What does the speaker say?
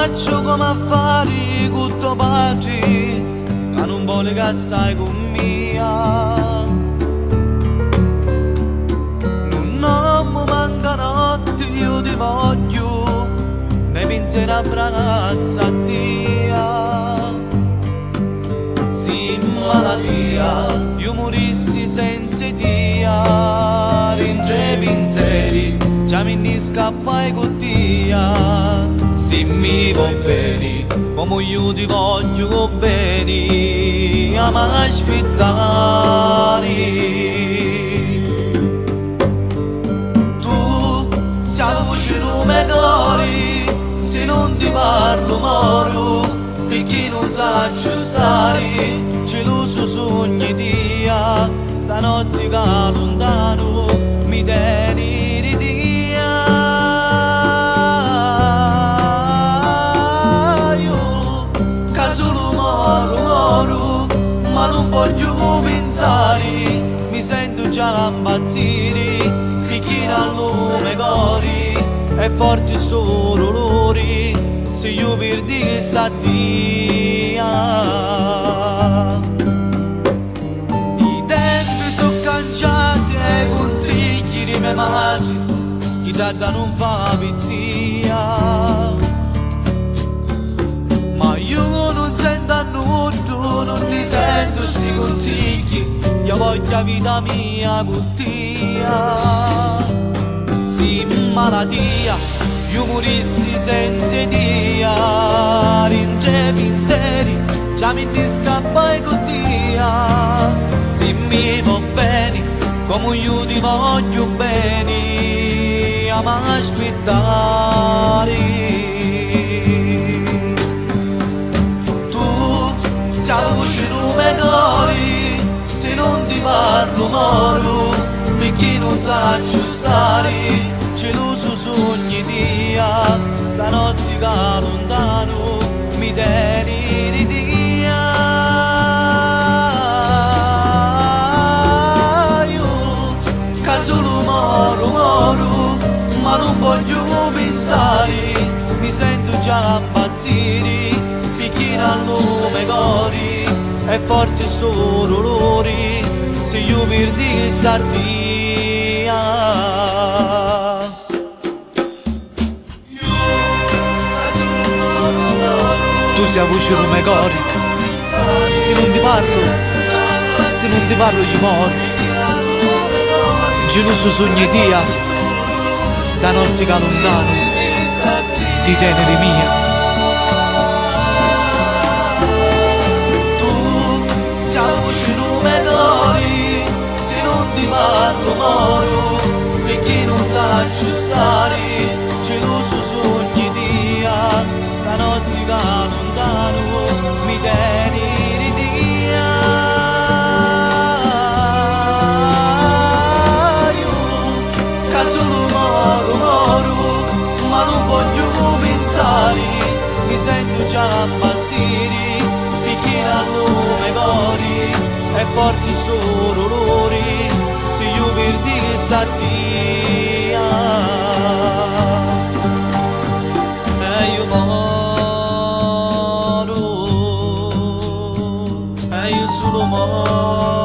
faccio come affari con tuo padre, che non vuole che sai con mia. Non mi manca notte, io ti voglio, nei pensieri abbraccia a Dio. Sì, malattia, io morissi senza Dio, rintre pensieri, già mi scappai con Dio. Se mi vuoi bene, come io ti voglio bene, a mi aspettare. Tu sei la voce del mio cuore, se non ti parlo moro, perché non sa stare, geloso sogni Dio, la notte che lontano mi tieni di Dio. Io che solo moro, ma non voglio pensare, mi sento già impazzire, perché non lo mi cori, è forte sto dolore, se io perdessi a Dio. I tempi sono cambiati e i consigli di mia madre, chi tarda non fa per Dio. Ma io non sento nudo, non ne sento sti consigli, io voglio vita mia con Dio. Sì, malattia, io morissi senza Dio, rintre pensieri, già mi scappai con Dio. Se mi va bene, come io ti voglio bene, a mi aspettare. Tu sei la voce del mio cuore, se non ti parlo moro, perché non sa stare, geloso sogni Dio, la notte che lontano mi tieni di Dio. Io che solo moro, ma non voglio pensare, mi sento già impazzire, perché non lo mi cori, è forte sto dolore, se io perdessi a Dio. Tu sei la voce del mio cuore, se non ti parlo io moro, geloso sogni Dio, da notte che lontano ti tenere mia. Tu sei la voce del mio cuore, se non ti parlo moro, perché non sa stare, geloso sogni Dio, la notte che lontano mi tieni di Dio. Io che solo moro, ma non voglio pensare, mi sento già impazzire, perché non lo mi cori, è forte sto dolore, se io perdessi a Dio. Io moro, io solo moro.